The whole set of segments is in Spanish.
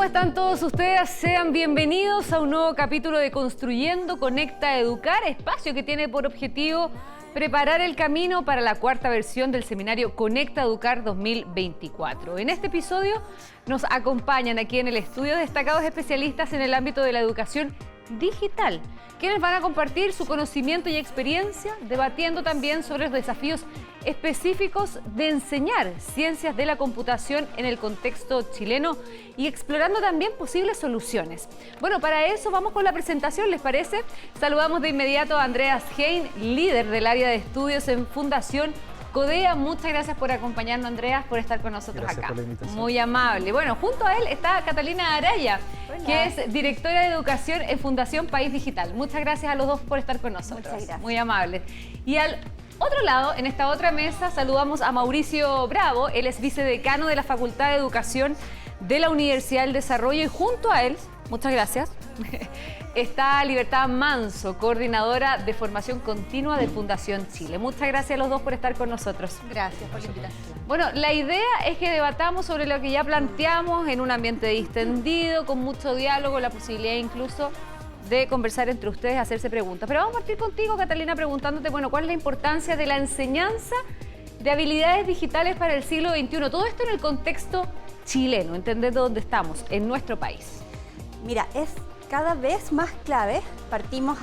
¿Cómo están todos ustedes? Sean bienvenidos a un nuevo capítulo de Construyendo Conecta Educar, espacio que tiene por objetivo preparar el camino para la cuarta versión del seminario Conecta Educar 2024. En este episodio nos acompañan aquí en el estudio destacados especialistas en el ámbito de la educación digital, quienes van a compartir su conocimiento y experiencia, debatiendo también sobre los desafíos específicos de enseñar ciencias de la computación en el contexto chileno y explorando también posibles soluciones. Bueno, para eso vamos con la presentación, ¿les parece? Saludamos de inmediato a Andreas Hein, líder del área de estudios en Fundación Codea. Muchas gracias por acompañarnos, Andreas, por estar con nosotros acá. Por la invitación. Muy amable. Bueno, junto a él está Catalina Araya, que es directora de educación en Fundación País Digital. Muchas gracias a los dos por estar con nosotros. Muchas gracias. Muy amables. Y al otro lado, en esta otra mesa, saludamos a Mauricio Bravo. Él es vicedecano de la Facultad de Educación de la Universidad del Desarrollo, y junto a él, muchas gracias, está Libertad Manso, coordinadora de formación continua de Fundación Chile. Muchas gracias a los dos por estar con nosotros. Gracias por la invitación. Bueno, la idea es que debatamos sobre lo que ya planteamos en un ambiente distendido, con mucho diálogo, la posibilidad incluso de conversar entre ustedes, hacerse preguntas. Pero vamos a partir contigo, Catalina, preguntándote, bueno, ¿cuál es la importancia de la enseñanza de habilidades digitales para el siglo XXI? Todo esto en el contexto chileno, entender dónde estamos, en nuestro país. Mira, es cada vez más clave. Partimos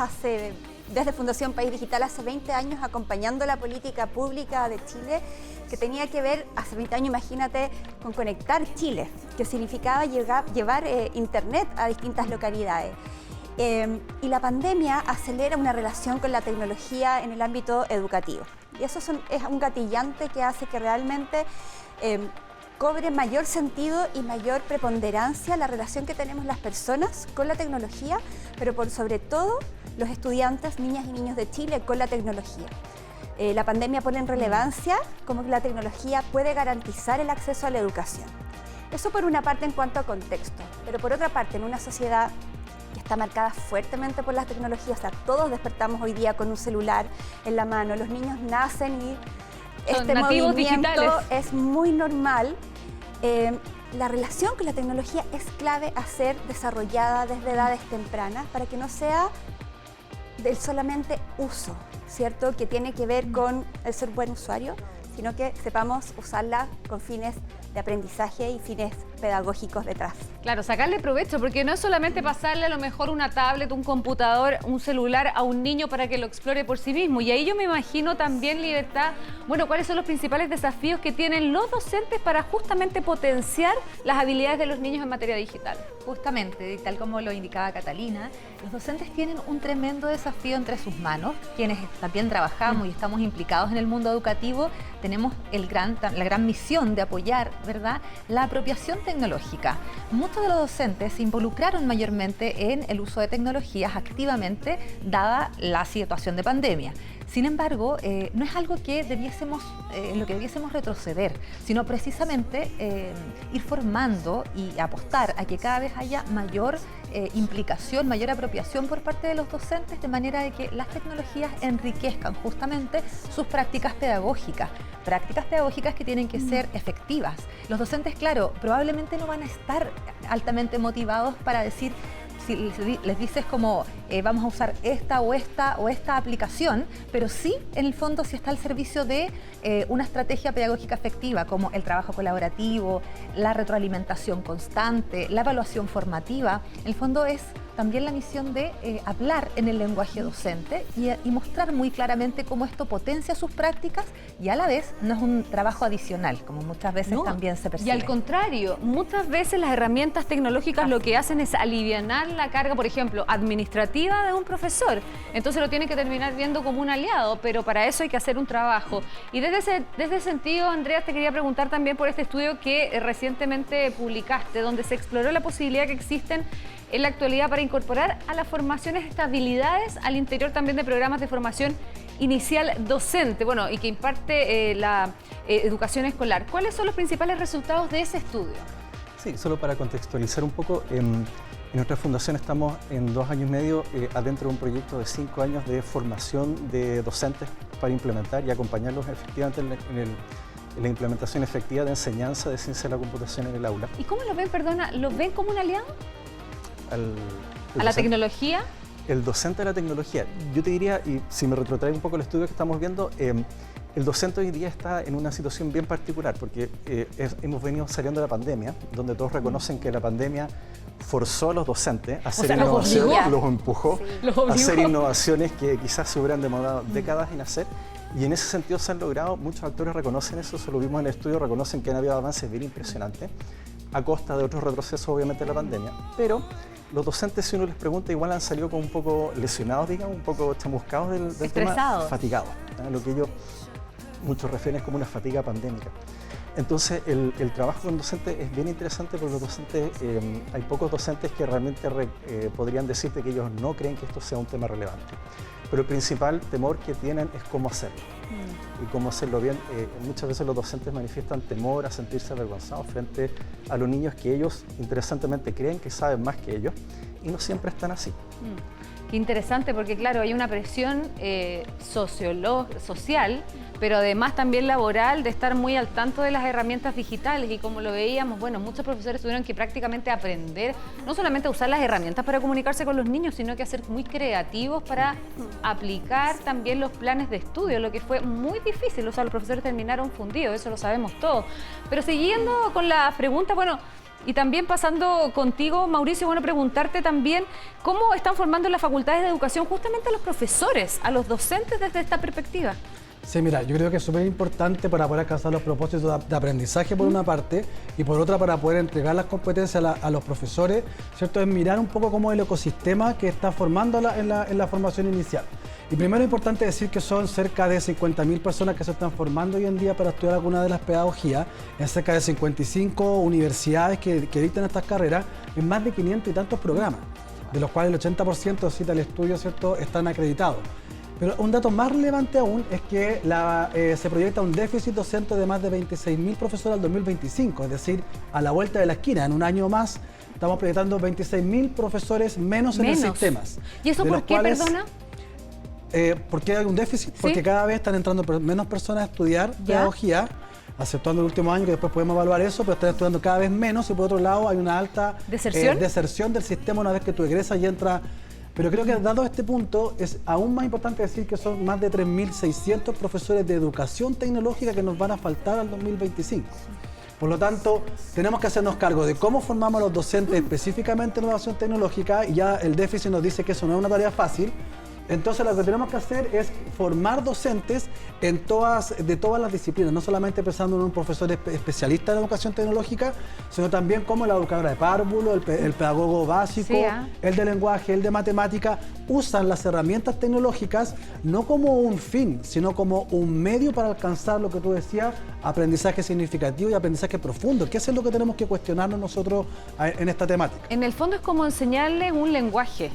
desde Fundación País Digital hace 20 años acompañando la política pública de Chile, que tenía que ver, hace 20 años, imagínate, con conectar Chile, que significaba llevar internet a distintas localidades. Y la pandemia acelera una relación con la tecnología en el ámbito educativo. Y eso es un gatillante que hace que realmente cobre mayor sentido y mayor preponderancia la relación que tenemos las personas con la tecnología, pero por sobre todo los estudiantes, niñas y niños de Chile con la tecnología. La pandemia pone en relevancia cómo la tecnología puede garantizar el acceso a la educación. Eso por una parte en cuanto a contexto, pero por otra parte en una sociedad que está marcada fuertemente por las tecnologías. O sea, todos despertamos hoy día con un celular en la mano, los niños nacen y este movimiento digitales. Es muy normal. La relación con la tecnología es clave a ser desarrollada desde edades tempranas para que no sea del solamente uso, ¿cierto? Que tiene que ver con el ser buen usuario, sino que sepamos usarla con fines de aprendizaje y fines pedagógicos detrás. Claro, sacarle provecho, porque no es solamente pasarle a lo mejor una tablet, un computador, un celular a un niño para que lo explore por sí mismo. Y ahí yo me imagino también, Libertad, bueno, ¿cuáles son los principales desafíos que tienen los docentes para justamente potenciar las habilidades de los niños en materia digital? Justamente, tal como lo indicaba Catalina, los docentes tienen un tremendo desafío entre sus manos. Quienes también trabajamos y estamos implicados en el mundo educativo, tenemos la gran misión de apoyar, ¿verdad?, la apropiación tecnológica. Muchos de los docentes se involucraron mayormente en el uso de tecnologías activamente, dada la situación de pandemia. Sin embargo, no es algo que lo que debiésemos retroceder, sino precisamente ir formando y apostar a que cada vez haya mayor implicación, mayor apropiación por parte de los docentes, de manera de que las tecnologías enriquezcan justamente sus prácticas pedagógicas que tienen que ser efectivas. Los docentes, claro, probablemente no van a estar altamente motivados para decir, si les dices como vamos a usar esta o esta aplicación, pero sí, en el fondo, si está al servicio de una estrategia pedagógica efectiva, como el trabajo colaborativo, la retroalimentación constante, la evaluación formativa. En el fondo es también la misión de hablar en el lenguaje docente y mostrar muy claramente cómo esto potencia sus prácticas y a la vez no es un trabajo adicional, como muchas veces también se percibe. Y al contrario, muchas veces las herramientas tecnológicas lo que hacen es alivianar la carga, por ejemplo, administrativa de un profesor. Entonces lo tiene que terminar viendo como un aliado, pero para eso hay que hacer un trabajo. Y desde ese sentido, Andrea, te quería preguntar también por este estudio que recientemente publicaste, donde se exploró la posibilidad que existen en la actualidad para incorporar a las formaciones estas habilidades al interior también de programas de formación inicial docente, bueno, y que imparte la educación escolar. ¿Cuáles son los principales resultados de ese estudio? Sí, solo para contextualizar un poco, en nuestra fundación estamos en 2 años y medio adentro de un proyecto de 5 años de formación de docentes para implementar y acompañarlos efectivamente la implementación efectiva de enseñanza de ciencia de la computación en el aula. ¿Y cómo lo ven, perdona? ¿Lo ven como un aliado ¿A la tecnología? El docente de la tecnología. Yo te diría, y si me retrotraigo un poco el estudio que estamos viendo, el docente hoy día está en una situación bien particular porque hemos venido saliendo de la pandemia, donde todos reconocen que la pandemia forzó a los docentes a hacer innovación, los empujó a hacer innovaciones que quizás se hubieran demorado décadas en hacer. Y en ese sentido se han logrado, muchos actores reconocen eso, eso lo vimos en el estudio, reconocen que han habido avances bien impresionantes, a costa de otros retrocesos obviamente de la pandemia, pero los docentes, si uno les pregunta, igual han salido como un poco lesionados, digamos, un poco chamuscados del tema, fatigados, ¿no? Lo que muchos refieren como una fatiga pandémica. Entonces, el trabajo con docentes es bien interesante porque los docentes, hay pocos docentes que realmente podrían decirte que ellos no creen que esto sea un tema relevante. Pero el principal temor que tienen es cómo hacerlo. Y cómo hacerlo bien. Muchas veces los docentes manifiestan temor a sentirse avergonzados frente a los niños que ellos, interesantemente, creen que saben más que ellos y no siempre están así. Qué interesante, porque claro, hay una presión social, pero además también laboral, de estar muy al tanto de las herramientas digitales. Y como lo veíamos, bueno, muchos profesores tuvieron que prácticamente aprender, no solamente a usar las herramientas para comunicarse con los niños, sino que a ser muy creativos para aplicar también los planes de estudio, lo que fue muy difícil. O sea, los profesores terminaron fundidos, eso lo sabemos todos. Pero siguiendo con la pregunta, bueno, y también pasando contigo, Mauricio, bueno, preguntarte también cómo están formando en las facultades de educación justamente a los profesores, a los docentes desde esta perspectiva. Sí, mira, yo creo que es súper importante para poder alcanzar los propósitos de aprendizaje por una parte y por otra para poder entregar las competencias a los profesores, ¿cierto? Es mirar un poco cómo el ecosistema que está formando en la formación inicial. Y primero es importante decir que son cerca de 50.000 personas que se están formando hoy en día para estudiar alguna de las pedagogías, en cerca de 55 universidades que dictan estas carreras, en más de 500 y tantos programas, de los cuales el 80%, cita el estudio, ¿cierto?, están acreditados. Pero un dato más relevante aún es que se proyecta un déficit docente de más de 26.000 profesores al 2025, es decir, a la vuelta de la esquina, en un año más, estamos proyectando 26.000 profesores menos en el sistema. ¿Y eso por qué, perdona? ¿Por qué hay un déficit? ¿Sí? Porque cada vez están entrando menos personas a estudiar pedagogía, aceptando el último año, que después podemos evaluar eso, pero están estudiando cada vez menos y por otro lado hay una alta deserción del sistema una vez que tú egresas y entras. Pero creo que dado este punto es aún más importante decir que son más de 3.600 profesores de educación tecnológica que nos van a faltar al 2025. Por lo tanto, tenemos que hacernos cargo de cómo formamos a los docentes específicamente en innovación tecnológica y ya el déficit nos dice que eso no es una tarea fácil. Entonces lo que tenemos que hacer es formar docentes de todas las disciplinas, no solamente pensando en un profesor especialista en educación tecnológica, sino también como la educadora de párvulo, el pedagogo básico, el de lenguaje, el de matemática, usan las herramientas tecnológicas no como un fin, sino como un medio para alcanzar lo que tú decías, aprendizaje significativo y aprendizaje profundo, que eso es lo que tenemos que cuestionarnos nosotros en esta temática. En el fondo es como enseñarles un lenguaje.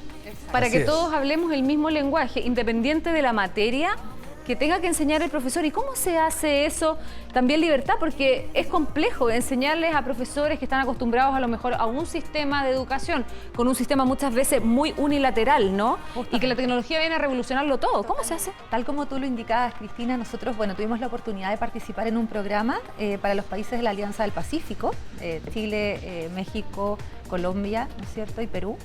Para que todos hablemos el mismo lenguaje, independiente de la materia que tenga que enseñar el profesor. ¿Y cómo se hace eso? También libertad, porque es complejo enseñarles a profesores que están acostumbrados a lo mejor a un sistema de educación, con un sistema muchas veces muy unilateral, ¿no? Y que la tecnología viene a revolucionarlo todo. ¿Cómo se hace? Tal como tú lo indicabas, Cristina, nosotros, bueno, tuvimos la oportunidad de participar en un programa para los países de la Alianza del Pacífico, Chile, México, Colombia, ¿no es cierto?, y Perú.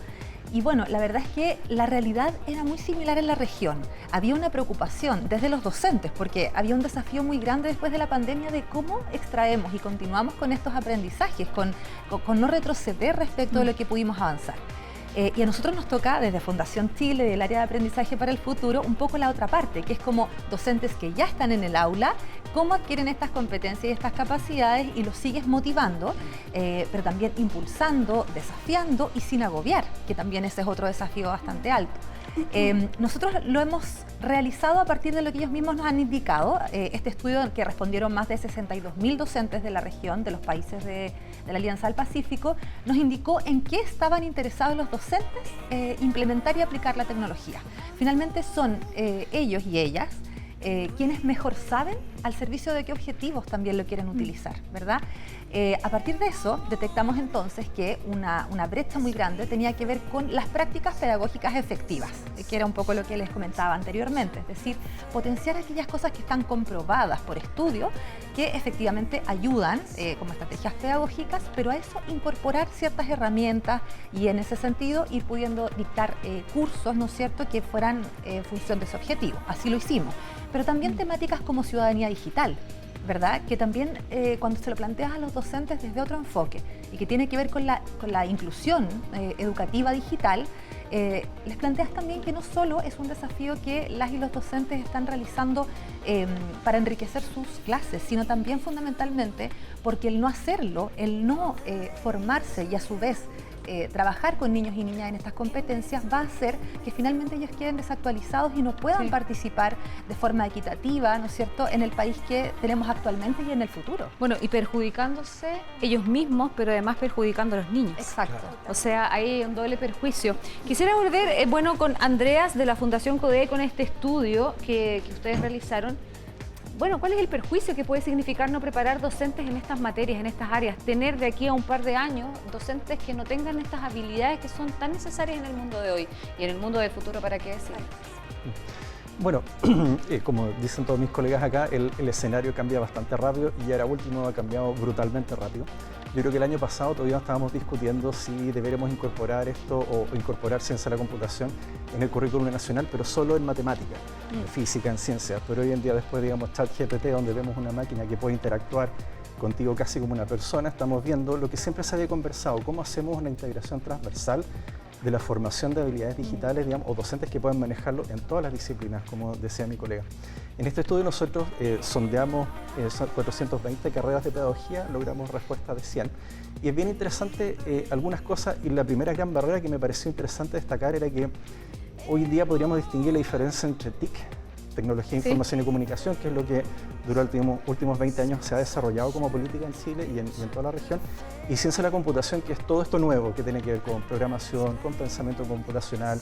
Y bueno, la verdad es que la realidad era muy similar en la región. Había una preocupación desde los docentes porque había un desafío muy grande después de la pandemia de cómo extraemos y continuamos con estos aprendizajes, con no retroceder respecto de lo que pudimos avanzar. Y a nosotros nos toca, desde Fundación Chile, del área de aprendizaje para el futuro, un poco la otra parte, que es como docentes que ya están en el aula, cómo adquieren estas competencias y estas capacidades y los sigues motivando, pero también impulsando, desafiando y sin agobiar, que también ese es otro desafío bastante alto. Nosotros lo hemos realizado a partir de lo que ellos mismos nos han indicado. Este estudio, que respondieron más de 62.000 docentes de la región, de los países de la Alianza del Pacífico, nos indicó en qué estaban interesados los docentes implementar y aplicar la tecnología. Finalmente son ellos y ellas quienes mejor saben al servicio de qué objetivos también lo quieren utilizar, ¿verdad? A partir de eso, detectamos entonces que una brecha muy grande tenía que ver con las prácticas pedagógicas efectivas, que era un poco lo que les comentaba anteriormente, es decir, potenciar aquellas cosas que están comprobadas por estudio, que efectivamente ayudan como estrategias pedagógicas, pero a eso incorporar ciertas herramientas y en ese sentido ir pudiendo dictar cursos, ¿no es cierto?, que fueran en función de ese objetivo. Así lo hicimos. Pero también temáticas como ciudadanía digital, ¿verdad? Que también cuando se lo planteas a los docentes desde otro enfoque y que tiene que ver con la inclusión educativa digital, les planteas también que no solo es un desafío que las y los docentes están realizando para enriquecer sus clases, sino también fundamentalmente porque el no hacerlo, el no formarse y a su vez trabajar con niños y niñas en estas competencias va a hacer que finalmente ellos queden desactualizados y no puedan participar de forma equitativa, ¿no es cierto?, en el país que tenemos actualmente y en el futuro. Bueno, y perjudicándose ellos mismos, pero además perjudicando a los niños. Exacto. Claro. O sea, hay un doble perjuicio. Quisiera volver, bueno, con Andreas de la Fundación CODE, con este estudio que ustedes realizaron. Bueno, ¿cuál es el perjuicio que puede significar no preparar docentes en estas materias, en estas áreas? Tener de aquí a un par de años docentes que no tengan estas habilidades que son tan necesarias en el mundo de hoy y en el mundo del futuro, ¿para qué decir? Bueno, como dicen todos mis colegas acá, el escenario cambia bastante rápido y ahora último ha cambiado brutalmente rápido. Yo creo que el año pasado todavía estábamos discutiendo si deberíamos incorporar esto o incorporar ciencia de la computación en el currículum nacional, pero solo en matemática, en física, en ciencias. Pero hoy en día, después, digamos, ChatGPT, donde vemos una máquina que puede interactuar contigo casi como una persona, estamos viendo lo que siempre se había conversado, cómo hacemos una integración transversal de la formación de habilidades digitales, digamos, o docentes que puedan manejarlo en todas las disciplinas, como decía mi colega. En este estudio nosotros sondeamos 420 carreras de pedagogía, logramos respuestas de 100. Y es bien interesante algunas cosas, y la primera gran barrera que me pareció interesante destacar era que hoy en día podríamos distinguir la diferencia entre TIC, tecnología, información y comunicación, que es lo que durante los últimos 20 años se ha desarrollado como política en Chile y en toda la región, y ciencia de la computación, que es todo esto nuevo que tiene que ver con programación, con pensamiento computacional,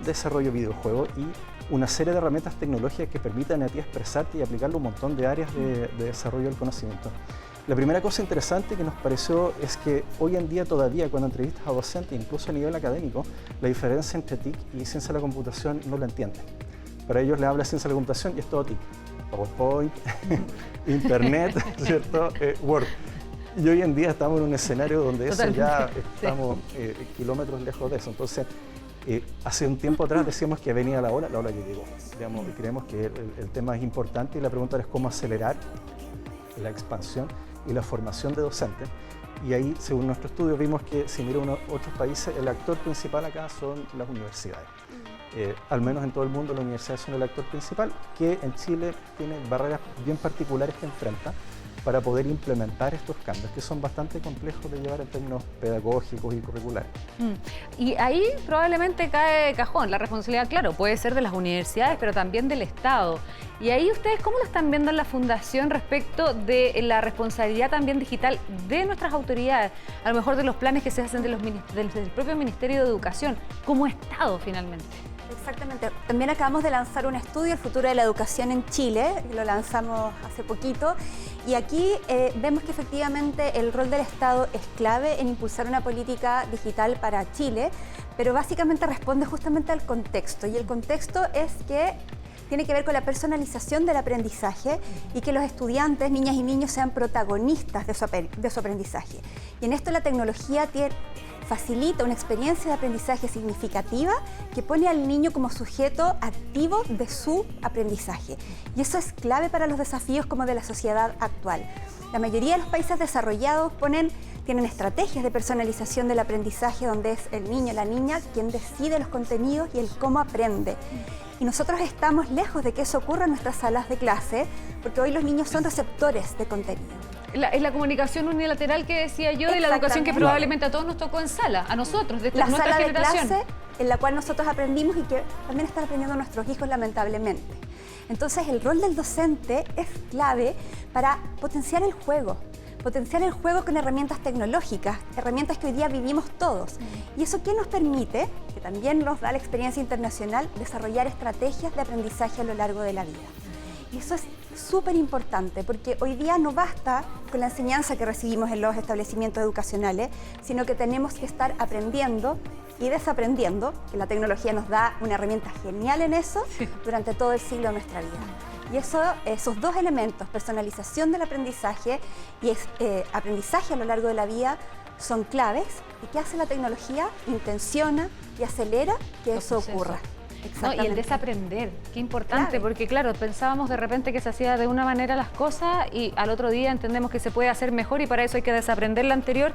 desarrollo de videojuegos y una serie de herramientas tecnológicas que permitan a ti expresarte y aplicarlo a un montón de áreas de desarrollo del conocimiento. La primera cosa interesante que nos pareció es que hoy en día todavía cuando entrevistas a docentes, incluso a nivel académico, la diferencia entre TIC y ciencia de la computación no la entienden. Para ellos les habla ciencia de la computación y es todo TIC. PowerPoint, Internet, ¿cierto? Word. Y hoy en día estamos en un escenario donde eso ya estamos kilómetros lejos de eso. Entonces, hace un tiempo atrás decíamos que venía la ola que llegó. Digamos, y creemos que el tema es importante y la pregunta es cómo acelerar la expansión y la formación de docentes. Y ahí, según nuestro estudio, vimos que si miramos otros países, el actor principal acá son las universidades. Al menos en todo el mundo, las universidades son el actor principal, que en Chile tiene barreras bien particulares que enfrenta para poder implementar estos cambios, que son bastante complejos de llevar en términos pedagógicos y curriculares. Y ahí probablemente cae cajón. La responsabilidad, claro, puede ser de las universidades, pero también del Estado. Y ahí ustedes, ¿cómo lo están viendo en la Fundación respecto de la responsabilidad también digital de nuestras autoridades? A lo mejor de los planes que se hacen del propio Ministerio de Educación, como Estado finalmente. Exactamente. También acabamos de lanzar un estudio, El futuro de la educación en Chile, lo lanzamos hace poquito, y aquí vemos que efectivamente el rol del Estado es clave en impulsar una política digital para Chile, pero básicamente responde justamente al contexto, y el contexto es que tiene que ver con la personalización del aprendizaje y que los estudiantes, niñas y niños, sean protagonistas de su aprendizaje. Y en esto la tecnología facilita una experiencia de aprendizaje significativa que pone al niño como sujeto activo de su aprendizaje. Y eso es clave para los desafíos como de la sociedad actual. La mayoría de los países desarrollados tienen estrategias de personalización del aprendizaje donde es el niño, la niña, quien decide los contenidos y el cómo aprende. Y nosotros estamos lejos de que eso ocurra en nuestras salas de clase, porque hoy los niños son receptores de contenido. Es la comunicación unilateral que decía yo de la educación que probablemente a todos nos tocó en sala, a nosotros, de nuestra generación. La sala de clase en la cual nosotros aprendimos y que también están aprendiendo nuestros hijos, lamentablemente. Entonces, el rol del docente es clave para potenciar el juego con herramientas tecnológicas, herramientas que hoy día vivimos todos. ¿Y eso qué nos permite? Que también nos da la experiencia internacional, desarrollar estrategias de aprendizaje a lo largo de la vida. Y eso es súper importante, porque hoy día no basta con la enseñanza que recibimos en los establecimientos educacionales, sino que tenemos que estar aprendiendo y desaprendiendo, que la tecnología nos da una herramienta genial en eso, durante todo el ciclo de nuestra vida. Y esos dos elementos, personalización del aprendizaje y aprendizaje a lo largo de la vida, son claves. ¿Y qué hace la tecnología? Intenciona y acelera que eso ocurra. No, y el desaprender, qué importante, porque claro, pensábamos de repente que se hacía de una manera las cosas y al otro día entendemos que se puede hacer mejor y para eso hay que desaprender la anterior,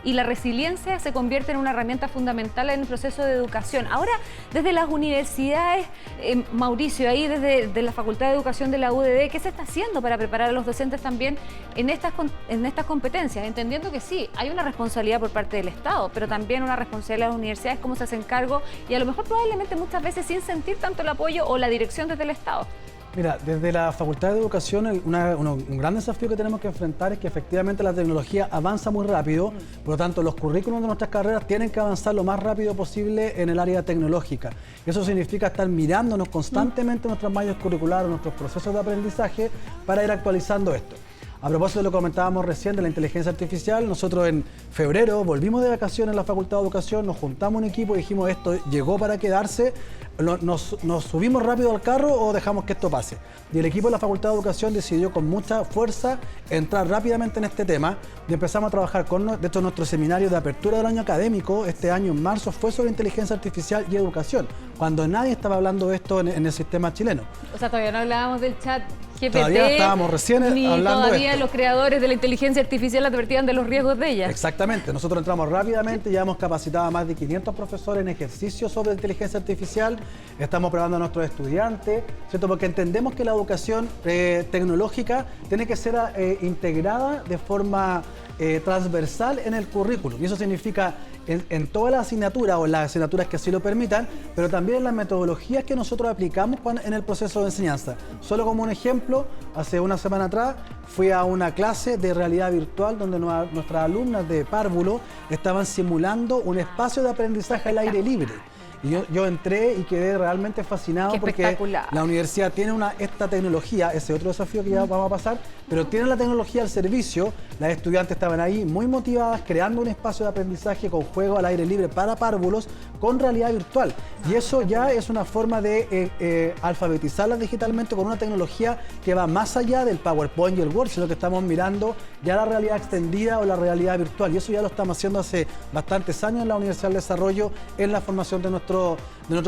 y la resiliencia se convierte en una herramienta fundamental en el proceso de educación. Ahora, desde las universidades, Mauricio, ahí desde la Facultad de Educación de la UDD, ¿qué se está haciendo para preparar a los docentes también en estas competencias? Entendiendo que sí, hay una responsabilidad por parte del Estado, pero también una responsabilidad de las universidades, cómo se hacen cargo y a lo mejor probablemente muchas veces sin sentir tanto el apoyo o la dirección desde el Estado. Mira, desde la Facultad de Educación, un gran desafío que tenemos que enfrentar es que efectivamente la tecnología avanza muy rápido, por lo tanto los currículos de nuestras carreras tienen que avanzar lo más rápido posible en el área tecnológica. Eso significa estar mirándonos constantemente nuestras mallas curriculares, nuestros procesos de aprendizaje para ir actualizando esto. A propósito de lo que comentábamos recién de la inteligencia artificial, nosotros en febrero volvimos de vacaciones en la Facultad de Educación, nos juntamos un equipo y dijimos esto llegó para quedarse, nos subimos rápido al carro o dejamos que esto pase. Y el equipo de la Facultad de Educación decidió con mucha fuerza entrar rápidamente en este tema y empezamos a trabajar de hecho nuestro seminario de apertura del año académico este año en marzo fue sobre inteligencia artificial y educación, cuando nadie estaba hablando de esto en el sistema chileno. O sea, todavía no hablábamos del chat GPT, todavía estábamos recién hablando de esto. Los creadores de la inteligencia artificial advertían de los riesgos de ella. Exactamente, nosotros entramos rápidamente, ya hemos capacitado a más de 500 profesores en ejercicios sobre inteligencia artificial, estamos preparando a nuestros estudiantes, ¿cierto? Porque entendemos que la educación tecnológica tiene que ser integrada de forma transversal en el currículum, y eso significa en todas las asignaturas o las asignaturas que así lo permitan, pero también en las metodologías que nosotros aplicamos en el proceso de enseñanza. Solo como un ejemplo, hace una semana atrás fui a una clase de realidad virtual donde nuestras alumnas de párvulo estaban simulando un espacio de aprendizaje al aire libre. Y yo entré y quedé realmente fascinado porque la universidad tiene esta tecnología, ese otro desafío que ya vamos a pasar, pero tiene la tecnología al servicio. Las estudiantes estaban ahí muy motivadas, creando un espacio de aprendizaje con juego al aire libre para párvulos con realidad virtual. Y eso ya es una forma de alfabetizarlas digitalmente con una tecnología que va más allá del PowerPoint y el Word, sino que estamos mirando ya la realidad extendida o la realidad virtual. Y eso ya lo estamos haciendo hace bastantes años en la Universidad del Desarrollo, en la formación de nuestros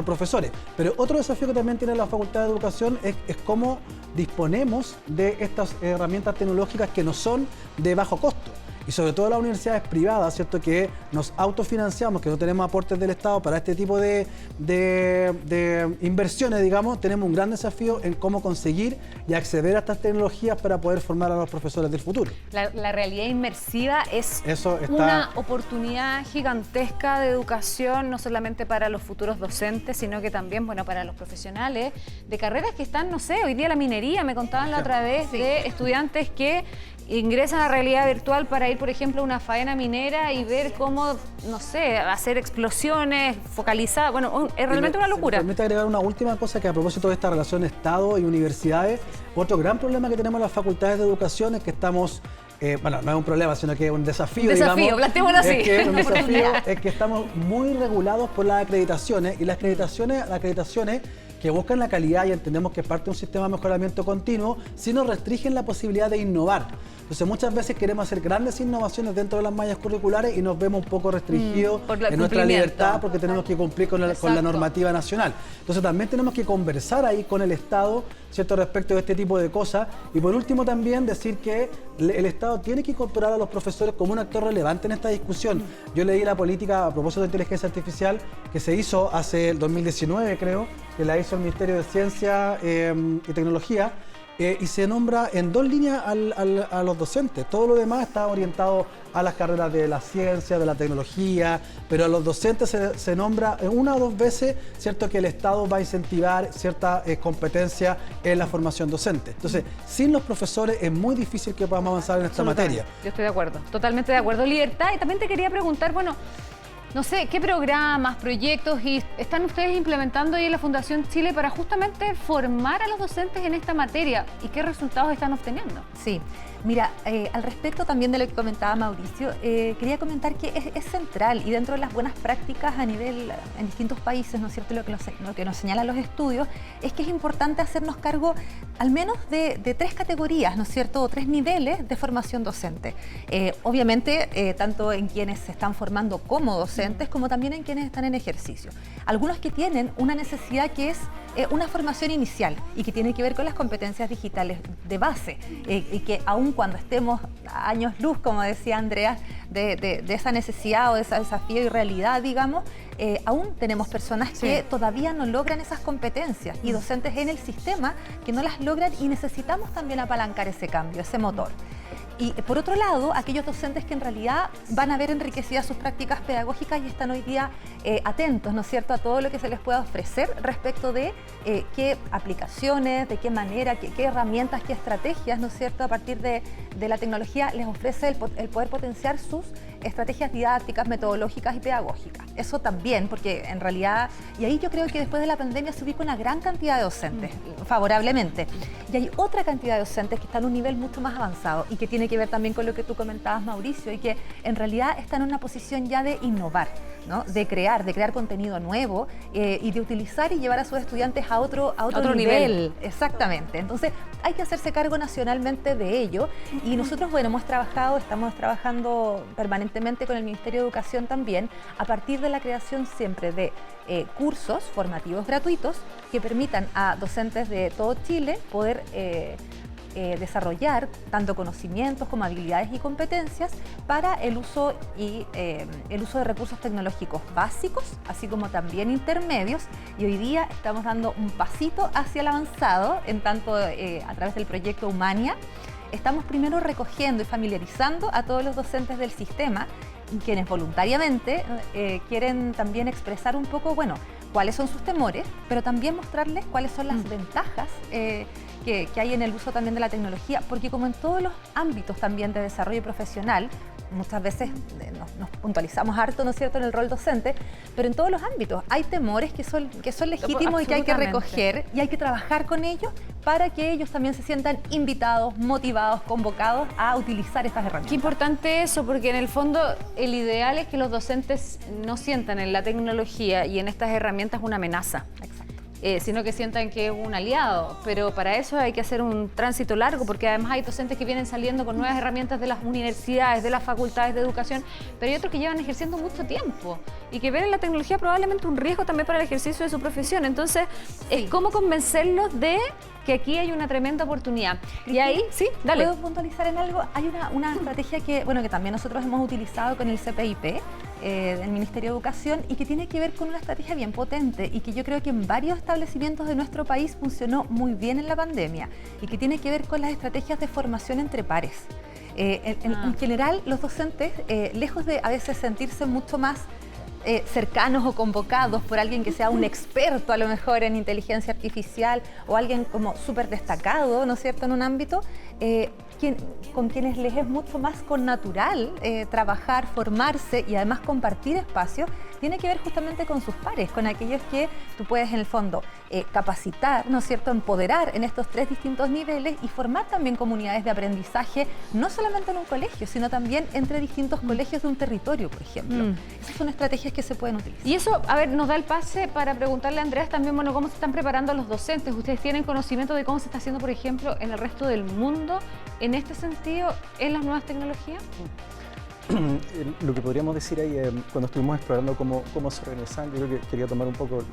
profesores. Pero otro desafío que también tiene la Facultad de Educación es cómo disponemos de estas herramientas tecnológicas que no son de bajo costo. Y sobre todo las universidades privadas, ¿cierto? Que nos autofinanciamos, que no tenemos aportes del Estado para este tipo de inversiones, digamos, tenemos un gran desafío en cómo conseguir y acceder a estas tecnologías para poder formar a los profesores del futuro. La realidad inmersiva es una oportunidad gigantesca de educación, no solamente para los futuros docentes, sino que también, bueno, para los profesionales de carreras que están, no sé, hoy día la minería, me contaban la otra vez, de estudiantes que ingresan a realidad virtual para ir, por ejemplo, a una faena minera y ver cómo, no sé, hacer explosiones focalizadas. Bueno, es realmente una locura. Me permite agregar una última cosa que a propósito de esta relación Estado y universidades, otro gran problema que tenemos en las facultades de educación es que estamos, bueno, no es un problema, sino que es un desafío, digamos. Planteémoslo así. Un desafío es que estamos muy regulados por las acreditaciones y las acreditaciones que buscan la calidad y entendemos que es parte de un sistema de mejoramiento continuo, sí nos restringen la posibilidad de innovar. Entonces muchas veces queremos hacer grandes innovaciones dentro de las mallas curriculares y nos vemos un poco restringidos en nuestra libertad porque tenemos que cumplir con la normativa nacional. Entonces también tenemos que conversar ahí con el Estado, ¿cierto?, respecto de este tipo de cosas. Y por último también decir que el Estado tiene que incorporar a los profesores como un actor relevante en esta discusión. Yo leí la política a propósito de inteligencia artificial que se hizo hace el 2019, creo, que la hizo el Ministerio de Ciencia y Tecnología, y se nombra en 2 líneas a los docentes. Todo lo demás está orientado a las carreras de la ciencia, de la tecnología, pero a los docentes se nombra 1 o 2 veces, ¿cierto?, que el Estado va a incentivar cierta competencia en la formación docente. Entonces, sin los profesores es muy difícil que podamos avanzar en esta materia. Yo estoy de acuerdo, totalmente de acuerdo. Libertad, y también te quería preguntar, bueno, No sé, ¿qué programas, proyectos están ustedes implementando ahí en la Fundación Chile para justamente formar a los docentes en esta materia? ¿Y qué resultados están obteniendo? Sí, mira, al respecto también de lo que comentaba Mauricio, quería comentar que es central y dentro de las buenas prácticas a nivel, en distintos países, ¿no es cierto?, lo que nos señalan los estudios, es que es importante hacernos cargo al menos de 3 categorías, ¿no es cierto?, o 3 niveles de formación docente. Obviamente, tanto en quienes se están formando como docentes, como también en quienes están en ejercicio. Algunos que tienen una necesidad que es una formación inicial y que tiene que ver con las competencias digitales de base, y que aun cuando estemos a años luz, como decía Andrea, de esa necesidad o de ese desafío y realidad, digamos, aún tenemos personas que todavía no logran esas competencias y docentes en el sistema que no las logran, y necesitamos también apalancar ese cambio, ese motor. Y por otro lado, aquellos docentes que en realidad van a ver enriquecidas sus prácticas pedagógicas y están hoy día atentos, ¿no es cierto?, a todo lo que se les pueda ofrecer respecto de qué aplicaciones, de qué manera, qué herramientas, qué estrategias, ¿no es cierto?, a partir de la tecnología les ofrece el poder potenciar sus estrategias didácticas, metodológicas y pedagógicas. Eso también, porque en realidad, y ahí yo creo que después de la pandemia se ubica una gran cantidad de docentes, favorablemente. Y hay otra cantidad de docentes que están a un nivel mucho más avanzado y que tiene que ver también con lo que tú comentabas, Mauricio, y que en realidad están en una posición ya de innovar, ¿no?, de crear contenido nuevo y de utilizar y llevar a sus estudiantes a otro nivel. Exactamente. Entonces, hay que hacerse cargo nacionalmente de ello y nosotros, bueno, estamos trabajando permanentemente con el Ministerio de Educación también a partir de la creación siempre de cursos formativos gratuitos que permitan a docentes de todo Chile poder desarrollar tanto conocimientos como habilidades y competencias para el uso de recursos tecnológicos básicos, así como también intermedios, y hoy día estamos dando un pasito hacia el avanzado en tanto a través del proyecto Humania. Estamos primero recogiendo y familiarizando a todos los docentes del sistema, quienes voluntariamente quieren también expresar un poco, bueno, cuáles son sus temores, pero también mostrarles cuáles son las ventajas que hay en el uso también de la tecnología, porque como en todos los ámbitos también de desarrollo profesional, muchas veces nos puntualizamos harto, ¿no es cierto?, en el rol docente, pero en todos los ámbitos hay temores que son legítimos y que hay que recoger y hay que trabajar con ellos para que ellos también se sientan invitados, motivados, convocados a utilizar estas herramientas. Qué importante eso, porque en el fondo el ideal es que los docentes no sientan en la tecnología y en estas herramientas una amenaza. Sino que sientan que es un aliado, pero para eso hay que hacer un tránsito largo, porque además hay docentes que vienen saliendo con nuevas herramientas de las universidades, de las facultades de educación, pero hay otros que llevan ejerciendo mucho tiempo y que ven en la tecnología probablemente un riesgo también para el ejercicio de su profesión. Entonces, es cómo convencerlos de que aquí hay una tremenda oportunidad. Y ahí, sí, dale. ¿Puedo puntualizar en algo? Hay una estrategia que también nosotros hemos utilizado con el CPIP, del Ministerio de Educación, y que tiene que ver con una estrategia bien potente y que yo creo que en varios establecimientos de nuestro país funcionó muy bien en la pandemia, y que tiene que ver con las estrategias de formación entre pares. En general, los docentes, lejos de a veces sentirse mucho más cercanos o convocados por alguien que sea un experto a lo mejor en inteligencia artificial o alguien como súper destacado, ¿no es cierto?, en un ámbito, con quienes les es mucho más connatural trabajar, formarse y además compartir espacios, tiene que ver justamente con sus pares, con aquellos que tú puedes en el fondo capacitar, ¿no es cierto?, empoderar en estos 3 distintos niveles y formar también comunidades de aprendizaje, no solamente en un colegio, sino también entre distintos colegios de un territorio, por ejemplo. Esas son estrategias que se pueden utilizar. Y eso, a ver, nos da el pase para preguntarle a Andreas también, bueno, cómo se están preparando los docentes. ¿Ustedes tienen conocimiento de cómo se está haciendo, por ejemplo, en el resto del mundo, en este sentido, en las nuevas tecnologías? Lo que podríamos decir ahí, cuando estuvimos explorando cómo se organizan, yo creo que quería tomar un poco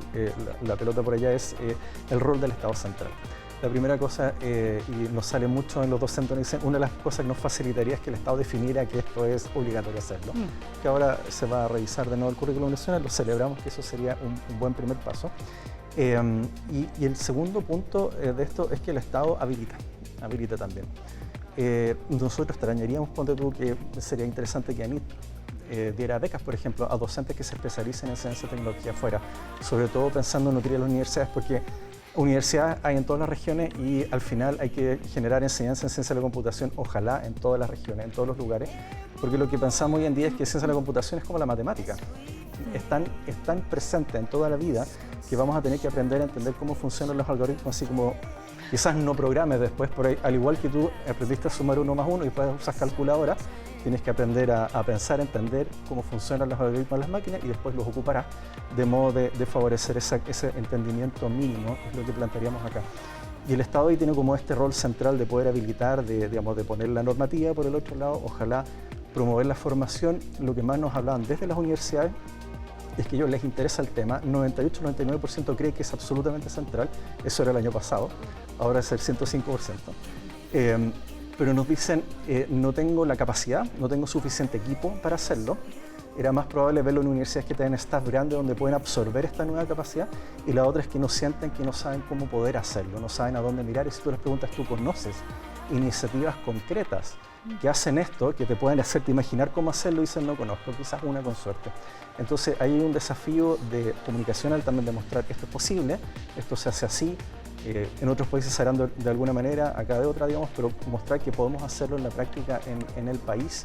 la pelota por allá, es el rol del Estado central. La primera cosa, y nos sale mucho en los docentes, una de las cosas que nos facilitaría es que el Estado definiera que esto es obligatorio hacerlo. Que ahora se va a revisar de nuevo el currículum nacional, lo celebramos, que eso sería un buen primer paso. Y el segundo punto de esto es que el Estado habilita también. Nosotros extrañaríamos, ponte tú, que sería interesante que ANIT diera becas, por ejemplo, a docentes que se especialicen en ciencia y tecnología afuera, sobre todo pensando en nutrir a las universidades, porque universidades hay en todas las regiones y al final hay que generar enseñanza en ciencia de la computación, ojalá en todas las regiones, en todos los lugares, porque lo que pensamos hoy en día es que ciencia de la computación es como la matemática. es tan presente en toda la vida que vamos a tener que aprender a entender cómo funcionan los algoritmos, así como quizás no programes después, por ahí, al igual que tú aprendiste a sumar 1 más 1 y después usas calculadora, tienes que aprender a pensar, a entender cómo funcionan los algoritmos de las máquinas y después los ocuparás de modo de favorecer ese entendimiento mínimo, es lo que plantearíamos acá. Y el Estado ahí tiene como este rol central de poder habilitar, de poner la normativa. Por el otro lado, ojalá promover la formación. Lo que más nos hablaban desde las universidades es que a ellos les interesa el tema. 98-99% cree que es absolutamente central. Eso era el año pasado, ahora es el 105%. Pero nos dicen, no tengo la capacidad, no tengo suficiente equipo para hacerlo. Era más probable verlo en universidades que tienen staff grande donde pueden absorber esta nueva capacidad, y la otra es que no sienten que no saben cómo poder hacerlo, no saben a dónde mirar. Y si tú les preguntas, ¿tú conoces iniciativas concretas que hacen esto, que te pueden hacerte imaginar cómo hacerlo? Dicen, no conozco, quizás una con suerte. Entonces hay un desafío de comunicacional también, de mostrar que esto es posible, esto se hace así. En otros países se harán de alguna manera, acá de otra, digamos, pero mostrar que podemos hacerlo en la práctica en el país,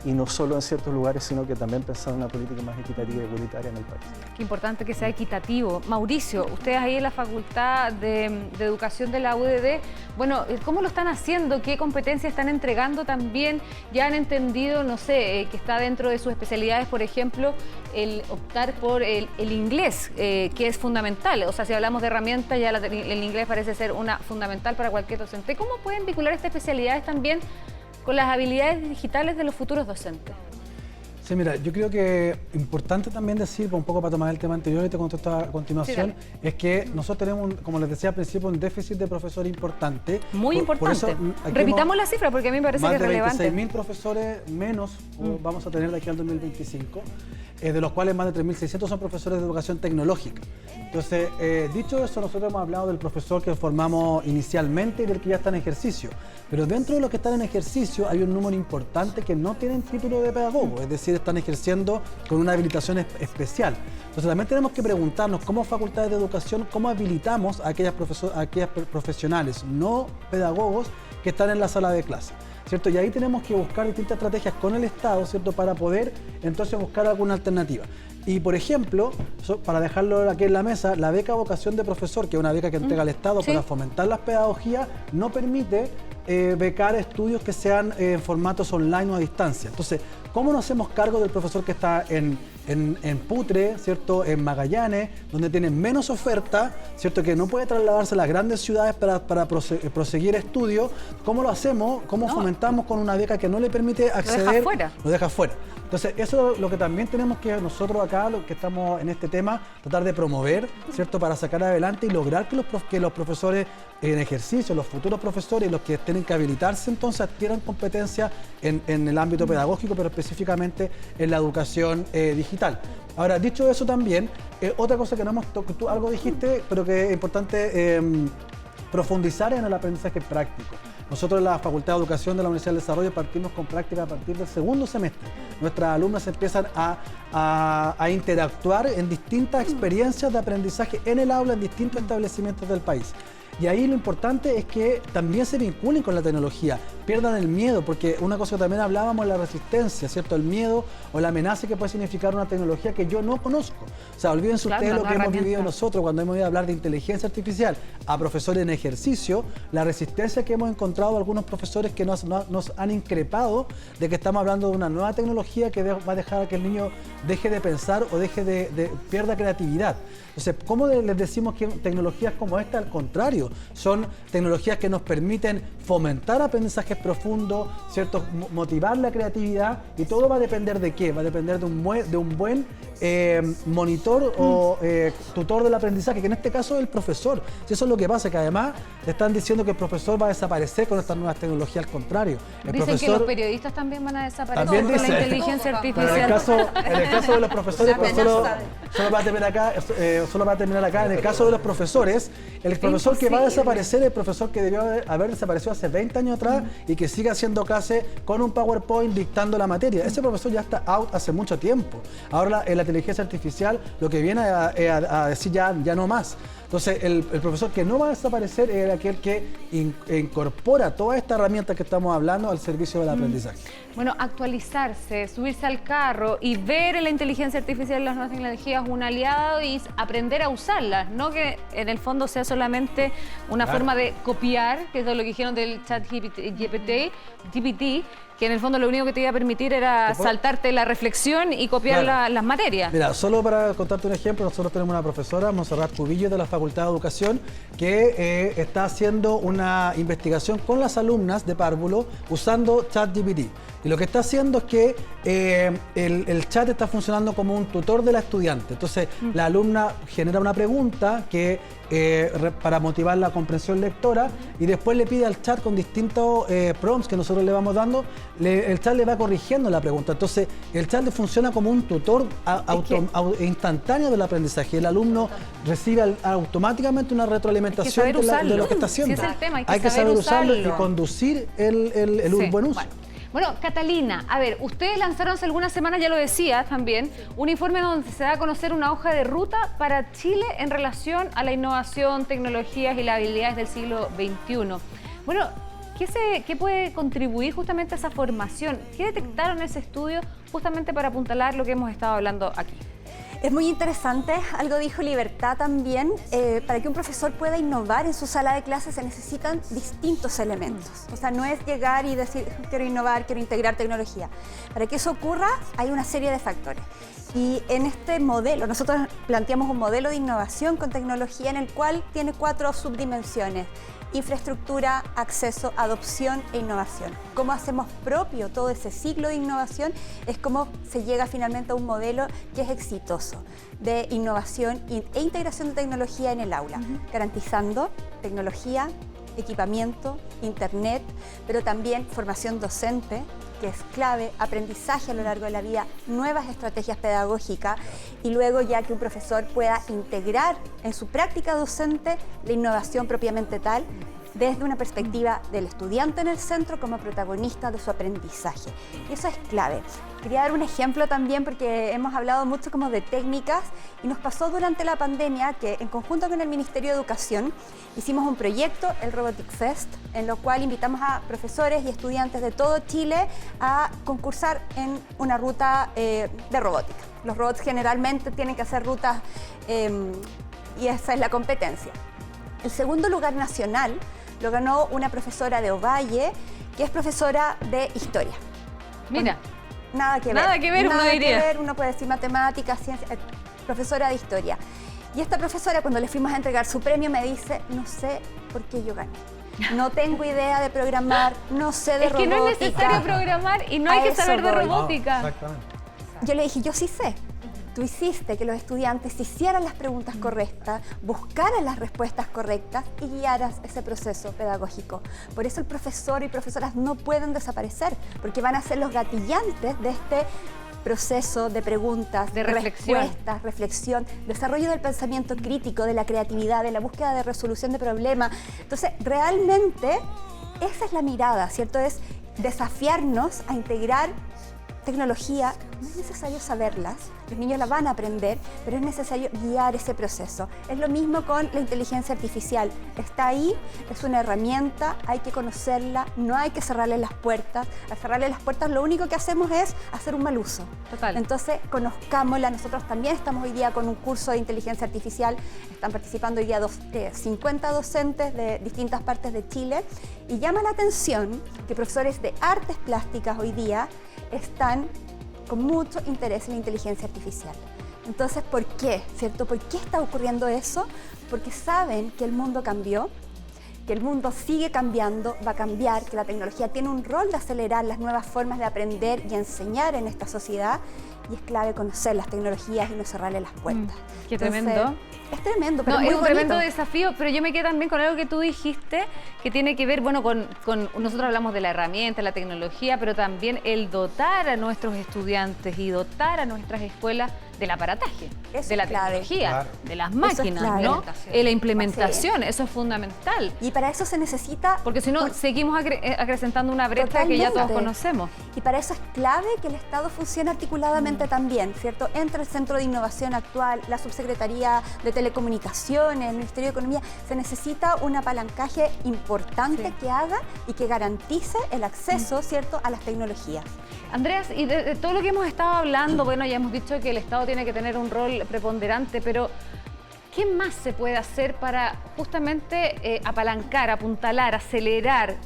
y no solo en ciertos lugares, sino que también pensar en una política más equitativa y igualitaria en el país. Qué importante que sea equitativo. Mauricio, ustedes ahí en la Facultad de Educación de la UDD, bueno, ¿cómo lo están haciendo? ¿Qué competencias están entregando también? ¿Ya han entendido, no sé, que está dentro de sus especialidades, por ejemplo, el optar por el inglés, que es fundamental? O sea, si hablamos de herramientas, ya el inglés parece ser una fundamental para cualquier docente. ¿Cómo pueden vincular estas especialidades también con las habilidades digitales de los futuros docentes? Sí, mira, yo creo que importante también decir, un poco para tomar el tema anterior y te contesto a continuación, sí, es que nosotros tenemos, como les decía al principio, un déficit de profesores importante. Muy importante. Repitamos la cifra porque a mí me parece que es relevante. Más de 26.000 profesores menos vamos a tener de aquí al 2025, de los cuales más de 3.600 son profesores de educación tecnológica. Entonces, dicho eso, nosotros hemos hablado del profesor que formamos inicialmente y del que ya está en ejercicio. Pero dentro de los que están en ejercicio hay un número importante que no tienen título de pedagogo, es decir, están ejerciendo con una habilitación especial. Entonces también tenemos que preguntarnos, como facultades de educación, cómo habilitamos a aquellas profesionales no pedagogos que están en la sala de clase, ¿cierto? Y ahí tenemos que buscar distintas estrategias con el Estado, ¿cierto?, para poder entonces buscar alguna alternativa. Y, por ejemplo, para dejarlo aquí en la mesa, la beca vocación de profesor, que es una beca que entrega el Estado para fomentar las pedagogías, no permite becar estudios que sean en formatos online o a distancia. Entonces, ¿cómo nos hacemos cargo del profesor que está en Putre, ¿cierto?, en Magallanes, donde tiene menos oferta, ¿cierto?, que no puede trasladarse a las grandes ciudades para proseguir estudios? ¿Cómo lo hacemos? ¿Cómo fomentamos con una beca que no le permite acceder? Lo deja fuera. Entonces, eso es lo que también tenemos que nosotros acá, los que estamos en este tema, tratar de promover, ¿cierto?, para sacar adelante y lograr que los profesores en ejercicio, los futuros profesores, los que tienen que habilitarse, entonces adquieran competencias en el ámbito pedagógico, pero específicamente en la educación digital. Ahora, dicho eso también, otra cosa que no hemos tocado, tú algo dijiste, pero que es importante profundizar en el aprendizaje práctico. Nosotros en la Facultad de Educación de la Universidad del Desarrollo partimos con práctica a partir del segundo semestre. Nuestras alumnas empiezan a interactuar en distintas experiencias de aprendizaje en el aula, en distintos establecimientos del país. Y ahí lo importante es que también se vinculen con la tecnología, pierdan el miedo, porque una cosa que también hablábamos es la resistencia, ¿cierto? El miedo o la amenaza que puede significar una tecnología que yo no conozco. O sea, olvídense ustedes lo que hemos vivido nosotros cuando hemos ido a hablar de inteligencia artificial a profesores en ejercicio, la resistencia que hemos encontrado algunos profesores que nos han increpado de que estamos hablando de una nueva tecnología que va a dejar a que el niño deje de pensar o pierda creatividad. Entonces, ¿cómo les decimos que tecnologías como esta, al contrario, son tecnologías que nos permiten fomentar aprendizajes profundos, ¿cierto?, motivar la creatividad, y todo va a depender de qué? Va a depender de un buen monitor o tutor del aprendizaje, que en este caso es el profesor. Si eso es lo que pasa, que además le están diciendo que el profesor va a desaparecer con estas nuevas tecnologías, al contrario. Dicen que los periodistas también van a desaparecer con la inteligencia artificial. En el caso de los profesores, pues solo va a terminar acá. En el caso de los profesores, el profesor que va a desaparecer es el profesor que debió haber desaparecido hace 20 años atrás y que sigue haciendo clase con un PowerPoint dictando la materia. Ese profesor ya está out hace mucho tiempo. Ahora la inteligencia artificial lo que viene a decir ya no más. Entonces, el profesor que no va a desaparecer es aquel que incorpora todas estas herramientas que estamos hablando al servicio del aprendizaje. Bueno, actualizarse, subirse al carro y ver en la inteligencia artificial y las nuevas tecnologías un aliado y aprender a usarlas, no que en el fondo sea solamente una forma de copiar, que es lo que dijeron del chat GPT, que en el fondo lo único que te iba a permitir era saltarte la reflexión y copiar las materias. Mira, solo para contarte un ejemplo, nosotros tenemos una profesora, Montserrat Cubillo, de la Facultad de Educación, que está haciendo una investigación con las alumnas de párvulo usando ChatGPT. Y lo que está haciendo es que el chat está funcionando como un tutor de la estudiante. Entonces, la alumna genera una pregunta para motivar la comprensión lectora y después le pide al chat con distintos prompts que nosotros le vamos dando, el chat le va corrigiendo la pregunta. Entonces, el chat le funciona como un tutor instantáneo del aprendizaje. El alumno recibe automáticamente una retroalimentación de lo que está haciendo. Sí, es el tema, hay que saber usarlo y conducir el buen uso. Bueno, Catalina, a ver, ustedes lanzaron hace algunas semanas, ya lo decías también, un informe donde se da a conocer una hoja de ruta para Chile en relación a la innovación, tecnologías y las habilidades del siglo XXI. Bueno, ¿qué puede contribuir justamente a esa formación? ¿Qué detectaron en ese estudio justamente para apuntalar lo que hemos estado hablando aquí? Es muy interesante, algo dijo Libertad también, para que un profesor pueda innovar en su sala de clases se necesitan distintos elementos. O sea, no es llegar y decir, quiero innovar, quiero integrar tecnología. Para que eso ocurra hay una serie de factores. Y en este modelo, nosotros planteamos un modelo de innovación con tecnología en el cual tiene 4 subdimensiones. Infraestructura, acceso, adopción e innovación. Cómo hacemos propio todo ese ciclo de innovación es cómo se llega finalmente a un modelo que es exitoso de innovación e integración de tecnología en el aula, garantizando tecnología, equipamiento, internet, pero también formación docente, que es clave, aprendizaje a lo largo de la vida, nuevas estrategias pedagógicas y luego ya que un profesor pueda integrar en su práctica docente la innovación propiamente tal desde una perspectiva del estudiante en el centro como protagonista de su aprendizaje. Y eso es clave. Quería dar un ejemplo también porque hemos hablado mucho como de técnicas y nos pasó durante la pandemia que en conjunto con el Ministerio de Educación hicimos un proyecto, el Robotic Fest, en lo cual invitamos a profesores y estudiantes de todo Chile a concursar en una ruta de robótica. Los robots generalmente tienen que hacer rutas y esa es la competencia. El segundo lugar nacional lo ganó una profesora de Ovalle, que es profesora de historia. Mira. Nada que ver. Nada que ver, uno diría. Uno puede decir matemáticas, ciencia, profesora de historia. Y esta profesora, cuando le fuimos a entregar su premio, me dice, no sé por qué yo gané. No tengo idea de programar, no sé de robótica. Es que no es necesario programar y no hay que saber de robótica. No, exactamente. Yo le dije, yo sí sé. Tú hiciste que los estudiantes hicieran las preguntas correctas, buscaran las respuestas correctas y guiaras ese proceso pedagógico. Por eso el profesor y profesoras no pueden desaparecer, porque van a ser los gatillantes de este proceso de preguntas, de respuestas, reflexión, desarrollo del pensamiento crítico, de la creatividad, de la búsqueda de resolución de problemas. Entonces, realmente, esa es la mirada, ¿cierto? Es desafiarnos a integrar tecnología. No es necesario saberlas, los niños la van a aprender, pero es necesario guiar ese proceso. Es lo mismo con la inteligencia artificial. Está ahí, es una herramienta, hay que conocerla, no hay que cerrarle las puertas. Al cerrarle las puertas lo único que hacemos es hacer un mal uso. Total. Entonces, conozcámosla. Nosotros también estamos hoy día con un curso de inteligencia artificial. Están participando hoy día 50 docentes de distintas partes de Chile. Y llama la atención que profesores de artes plásticas hoy día están con mucho interés en la inteligencia artificial. Entonces, ¿por qué? ¿Cierto? ¿Por qué está ocurriendo eso? Porque saben que el mundo cambió, que el mundo sigue cambiando, va a cambiar, que la tecnología tiene un rol de acelerar las nuevas formas de aprender y enseñar en esta sociedad y es clave conocer las tecnologías y no cerrarle las puertas. Qué Entonces, tremendo. Es tremendo, pero no, muy es un bonito. tremendo desafío, pero yo me quedé también con algo que tú dijiste, que tiene que ver, bueno, con nosotros hablamos de la herramienta, la tecnología, pero también el dotar a nuestros estudiantes y dotar a nuestras escuelas del aparataje, Eso de la es clave. tecnología, Claro. de las Eso es máquinas, clave. ¿no? La implementación, eso es fundamental. Y para eso se necesita... Porque si no, seguimos acrecentando una brecha que ya todos Totalmente. conocemos. Y para eso es clave que el Estado funcione articuladamente Obviamente también, ¿cierto? Entre el Centro de Innovación actual, la Subsecretaría de Telecomunicaciones, el Ministerio de Economía, se necesita un apalancaje importante que haga y que garantice el acceso, ¿cierto?, a las tecnologías. Andreas, y de todo lo que hemos estado hablando, bueno, ya hemos dicho que el Estado tiene que tener un rol preponderante, pero ¿qué más se puede hacer para justamente apalancar, apuntalar, acelerar,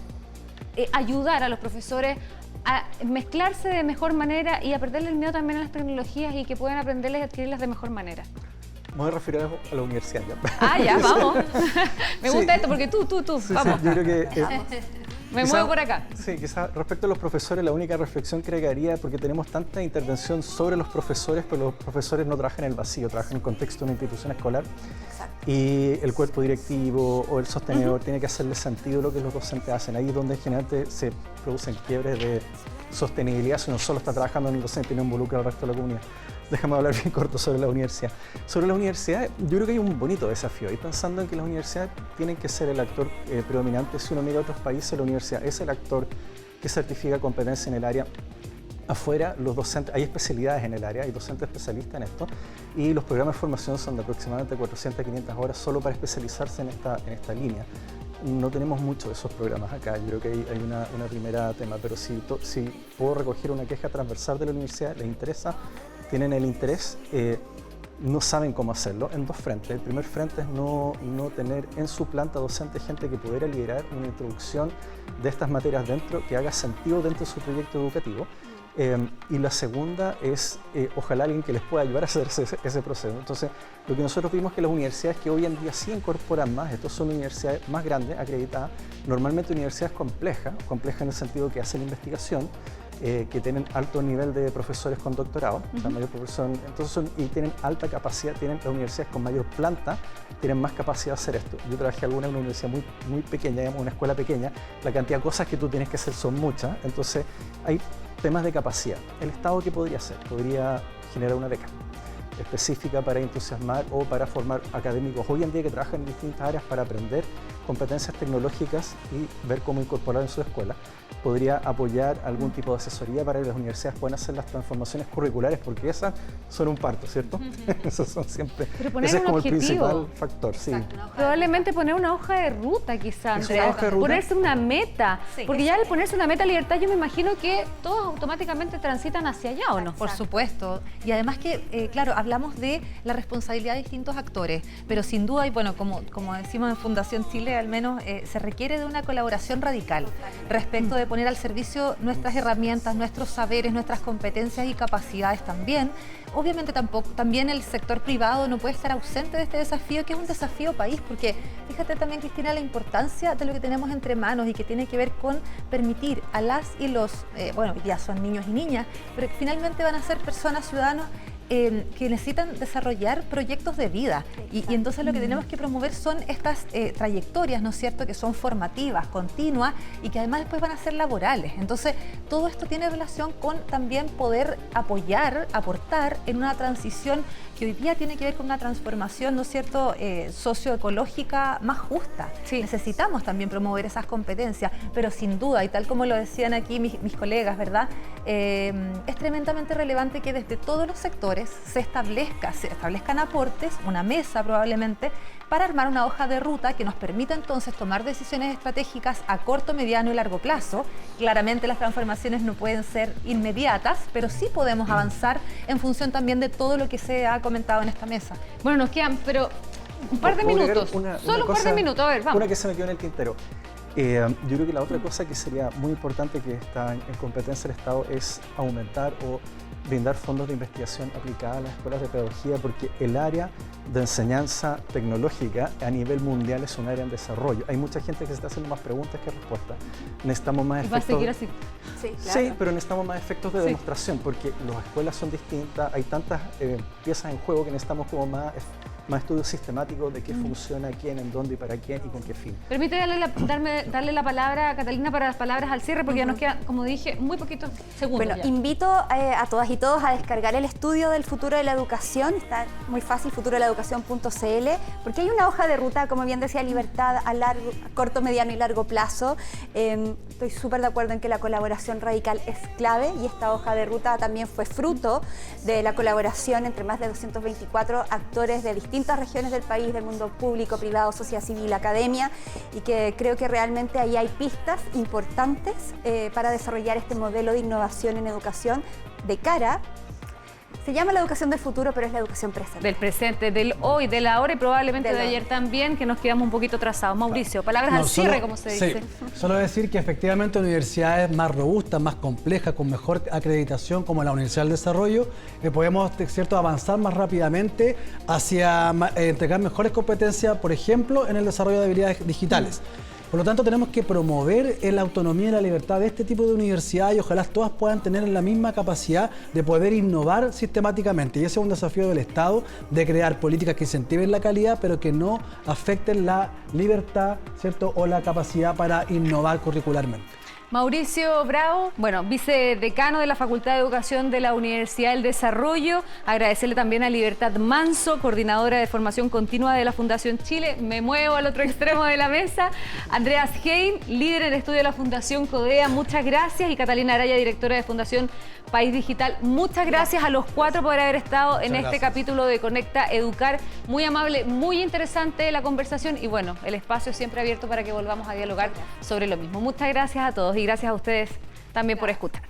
ayudar a los profesores a mezclarse de mejor manera y a perderle el miedo también a las tecnologías y que puedan aprenderles y adquirirlas de mejor manera? Me voy a referir a la universidad ya. Ah, ya, vamos. Me gusta esto porque tú, sí, vamos. Sí, yo creo que... Me muevo por acá. Sí, quizás respecto a los profesores, la única reflexión que haría, porque tenemos tanta intervención sobre los profesores, pero los profesores no trabajan en el vacío, trabajan en el contexto de una institución escolar. Exacto. Y el cuerpo directivo o el sostenedor tiene que hacerle sentido lo que los docentes hacen. Ahí es donde generalmente se producen quiebres de sostenibilidad, si no solo está trabajando en el docente y no involucra al resto de la comunidad. Déjame hablar bien corto sobre la universidad. Sobre la universidad, yo creo que hay un bonito desafío. Y pensando en que las universidades tienen que ser el actor predominante, si uno mira a otros países, la universidad es el actor que certifica competencia en el área. Afuera, los docentes, hay especialidades en el área, hay docentes especialistas en esto, y los programas de formación son de aproximadamente 400 a 500 horas solo para especializarse en esta línea. No tenemos muchos de esos programas acá, yo creo que hay una primera tema, pero si puedo recoger una queja transversal de la universidad, les interesa, tienen el interés, no saben cómo hacerlo, en dos frentes. El primer frente es no tener en su planta docente gente que pudiera liderar una introducción de estas materias dentro, que haga sentido dentro de su proyecto educativo. Y la segunda es, ojalá alguien que les pueda ayudar a hacer ese proceso. Entonces, lo que nosotros vimos es que las universidades que hoy en día sí incorporan más, estos son universidades más grandes, acreditadas, normalmente universidades complejas en el sentido que hacen investigación, que tienen alto nivel de profesores con doctorado, la mayor proporción, entonces y tienen alta capacidad, tienen las universidades con mayor planta, tienen más capacidad de hacer esto. Yo trabajé en una universidad muy pequeña, digamos, una escuela pequeña, la cantidad de cosas que tú tienes que hacer son muchas, entonces hay temas de capacidad. ¿El Estado qué podría hacer? Podría generar una beca específica para entusiasmar o para formar académicos hoy en día que trabajan en distintas áreas para aprender competencias tecnológicas y ver cómo incorporar en su escuela. Podría apoyar algún tipo de asesoría para que las universidades puedan hacer las transformaciones curriculares, porque esas son un parto, ¿cierto? Esos son siempre, ese es como el principal factor. Sí. Probablemente poner una hoja de ruta quizás, ponerse una meta, porque ya al ponerse una meta libertad yo me imagino que todos automáticamente transitan hacia allá, ¿o no? Por supuesto, y además que, claro, hablamos de la responsabilidad de distintos actores, pero sin duda, y bueno, como decimos en Fundación Chile, al menos se requiere de una colaboración radical respecto de poner al servicio nuestras herramientas, nuestros saberes, nuestras competencias y capacidades también. Obviamente también el sector privado no puede estar ausente de este desafío, que es un desafío país, porque fíjate también, Cristina, la importancia de lo que tenemos entre manos y que tiene que ver con permitir a las y los, bueno, hoy día son niños y niñas, pero que finalmente van a ser personas, ciudadanos, que necesitan desarrollar proyectos de vida y entonces lo que tenemos que promover son estas trayectorias, ¿no es cierto?, que son formativas, continuas y que además después van a ser laborales. Entonces todo esto tiene relación con también poder apoyar, aportar en una transición que hoy día tiene que ver con una transformación, ¿no es cierto?, socioecológica más justa. Sí. Necesitamos también promover esas competencias, pero sin duda, y tal como lo decían aquí mis colegas, ¿verdad?, es tremendamente relevante que desde todos los sectores se establezcan aportes, una mesa probablemente, para armar una hoja de ruta que nos permita entonces tomar decisiones estratégicas a corto, mediano y largo plazo. Claramente las transformaciones no pueden ser inmediatas, pero sí podemos avanzar en función también de todo lo que se ha comentado en esta mesa. Bueno, nos quedan, pero un par de minutos, solo un par de minutos, a ver, vamos. Una que se me quedó en el tintero. Yo creo que la otra cosa que sería muy importante que está en competencia del Estado es aumentar o brindar fondos de investigación aplicada a las escuelas de pedagogía, porque el área de enseñanza tecnológica a nivel mundial es un área en desarrollo. Hay mucha gente que se está haciendo más preguntas que respuestas. Necesitamos más efectos. ¿Va a seguir así? Sí, claro. Sí, pero necesitamos más efectos de demostración, porque las escuelas son distintas, hay tantas piezas en juego que necesitamos como más más estudio sistemático de qué funciona, quién, en dónde y para quién y con qué fin. Permíteme darle la palabra a Catalina para las palabras al cierre, porque ya nos quedan, como dije, muy poquitos segundos. Bueno, invito a todas y todos a descargar el estudio del futuro de la educación. Está muy fácil, futurodelaeducación.cl, porque hay una hoja de ruta, como bien decía Libertad, a corto, mediano y largo plazo. Estoy súper de acuerdo en que la colaboración radical es clave, y esta hoja de ruta también fue fruto de la colaboración entre más de 224 actores de distintas regiones del país, del mundo público, privado, sociedad civil, academia, y que creo que realmente ahí hay pistas importantes para desarrollar este modelo de innovación en educación de cara. Se llama la educación del futuro, pero es la educación presente. Del presente, del hoy, del ahora y probablemente de ayer también, que nos quedamos un poquito atrasados. Mauricio, palabras al cierre, como se dice. Solo decir que efectivamente universidades más robustas, más complejas, con mejor acreditación, como la Universidad del Desarrollo, podemos, ¿cierto?, avanzar más rápidamente hacia entregar mejores competencias, por ejemplo, en el desarrollo de habilidades digitales. Por lo tanto, tenemos que promover la autonomía y la libertad de este tipo de universidades, y ojalá todas puedan tener la misma capacidad de poder innovar sistemáticamente. Y ese es un desafío del Estado, de crear políticas que incentiven la calidad, pero que no afecten la libertad, ¿cierto?, o la capacidad para innovar curricularmente. Mauricio Bravo, bueno, vicedecano de la Facultad de Educación de la Universidad del Desarrollo. Agradecerle también a Libertad Manso, coordinadora de formación continua de la Fundación Chile. Me muevo al otro extremo de la mesa. Andreas Hein, líder en estudio de la Fundación Codea, muchas gracias. Y Catalina Araya, directora de Fundación País Digital. Muchas gracias a los cuatro por haber estado en este capítulo de Conecta Educar. Muy amable, muy interesante la conversación, y bueno, el espacio siempre abierto para que volvamos a dialogar sobre lo mismo. Muchas gracias a todos y gracias a ustedes también por escuchar.